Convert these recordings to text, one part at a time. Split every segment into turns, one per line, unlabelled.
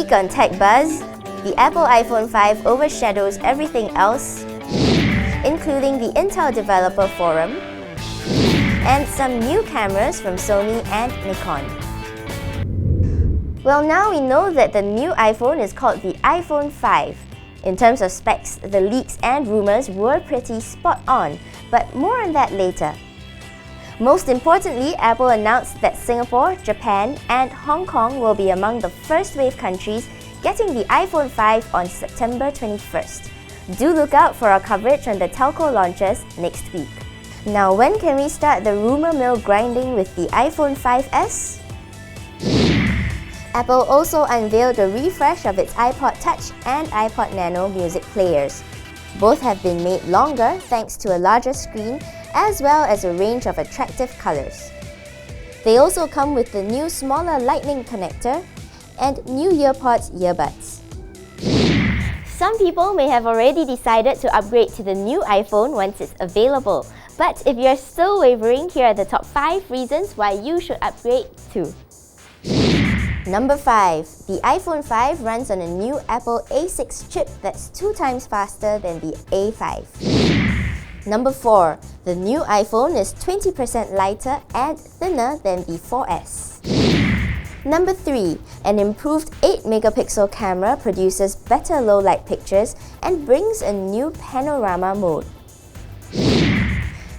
week on Tech Buzz, the Apple iPhone 5 overshadows everything else, including the Intel Developer Forum, and some new cameras from Sony and Nikon. Well, now we know that the new iPhone is called the iPhone 5. In terms of specs, the leaks and rumors were pretty spot on, but more on that later. Most importantly, Apple announced that Singapore, Japan, and Hong Kong will be among the first wave countries getting the iPhone 5 on September 21st. Do look out for our coverage on the telco launches next week. Now, when can we start the rumor mill grinding with the iPhone 5s? Apple also unveiled a refresh of its iPod Touch and iPod Nano music players. Both have been made longer thanks to a larger screen as well as a range of attractive colors. They also come with the new smaller Lightning connector and new EarPods earbuds. Some people may have already decided to upgrade to the new iPhone once it's available. But if you're still wavering, here are the top 5 reasons why you should upgrade too. Number 5. The iPhone 5 runs on a new Apple A6 chip that's 2 times faster than the A5. Number 4. The new iPhone is 20% lighter and thinner than the 4S. Number 3. An improved 8-megapixel camera produces better low-light pictures and brings a new panorama mode.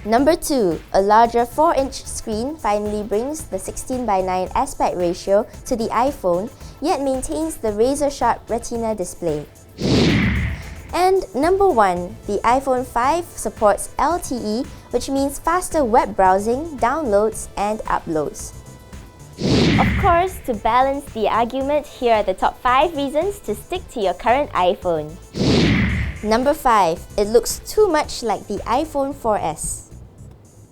Number 2. A larger 4-inch screen finally brings the 16:9 aspect ratio to the iPhone, yet maintains the razor-sharp Retina display. And number 1. The iPhone 5 supports LTE, which means faster web browsing, downloads, and uploads. Of course, to balance the argument, here are the top 5 reasons to stick to your current iPhone. Number 5. It looks too much like the iPhone 4S.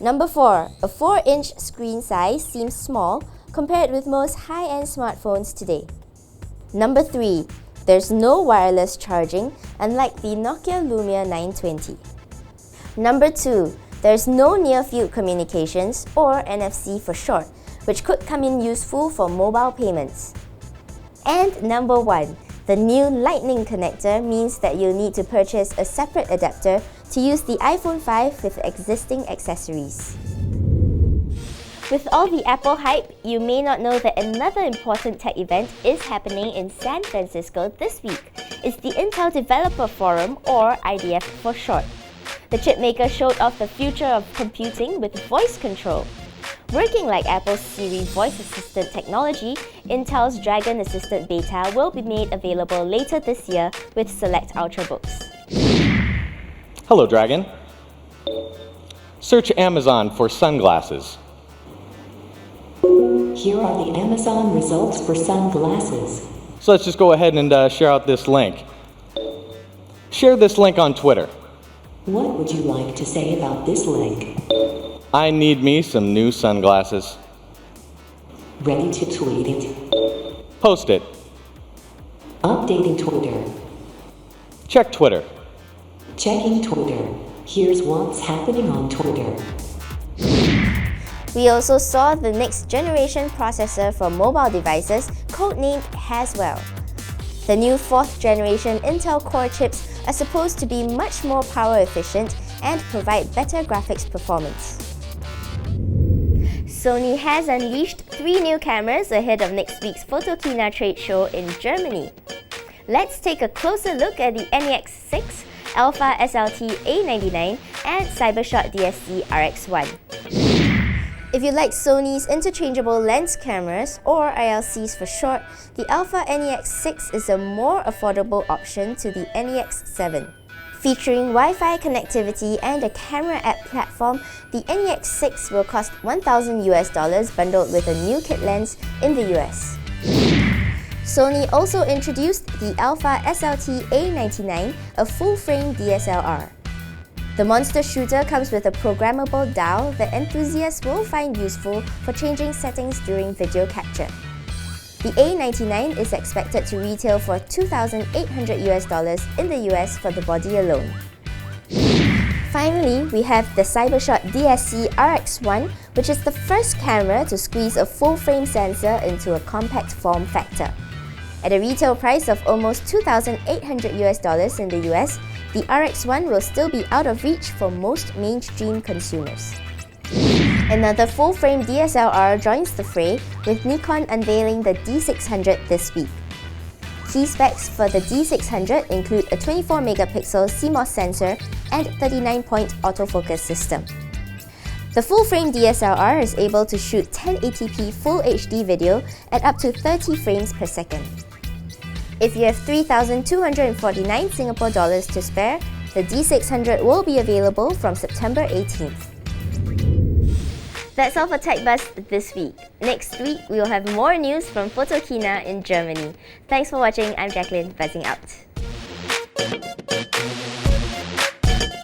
Number 4. A 4-inch screen size seems small compared with most high-end smartphones today. Number 3. There's no wireless charging, unlike the Nokia Lumia 920. Number 2. There's no near-field communications, or NFC for short, which could come in useful for mobile payments. And number 1. The new Lightning connector means that you'll need to purchase a separate adapter to use the iPhone 5 with existing accessories. With all the Apple hype, you may not know that another important tech event is happening in San Francisco this week. It's the Intel Developer Forum, or IDF for short. The chipmaker showed off the future of computing with voice control. Working like Apple's Siri voice assistant technology, Intel's Dragon Assistant Beta will be made available later this year with select Ultrabooks.
Hello, Dragon. Search Amazon for sunglasses.
Here are the Amazon results for sunglasses.
So let's just go ahead and share out this link. Share this link on Twitter.
What would you like to say about this link?
I need me some new sunglasses.
Ready to tweet it?
Post it.
Updating Twitter.
Check Twitter.
Checking Twitter. Here's what's happening on Twitter.
We also saw the next generation processor for mobile devices, codenamed Haswell. The new 4th generation Intel Core chips are supposed to be much more power efficient and provide better graphics performance. Sony has unleashed 3 new cameras ahead of next week's Photokina trade show in Germany. Let's take a closer look at the NEX6, Alpha SLT A99, and Cybershot DSC RX1. If you like Sony's interchangeable lens cameras, or ILCs for short, the Alpha NEX6 is a more affordable option to the NEX7. Featuring Wi-Fi connectivity and a camera app platform, the NEX6 will cost $1,000 bundled with a new kit lens in the US. Sony also introduced the Alpha SLT A99, a full-frame DSLR. The monster shooter comes with a programmable dial that enthusiasts will find useful for changing settings during video capture. The A99 is expected to retail for $2,800 in the US for the body alone. Finally, we have the Cybershot DSC RX1, which is the first camera to squeeze a full-frame sensor into a compact form factor. At a retail price of almost $2,800 in the US, the RX1 will still be out of reach for most mainstream consumers. Another full-frame DSLR joins the fray, with Nikon unveiling the D600 this week. Key specs for the D600 include a 24-megapixel CMOS sensor and 39-point autofocus system. The full-frame DSLR is able to shoot 1080p Full HD video at up to 30 frames per second. If you have 3,249 Singapore dollars to spare, the D600 will be available from September 18th. That's all for TechBuzz this week. Next week, we will have more news from Photokina in Germany. Thanks for watching. I'm Jacqueline, buzzing out.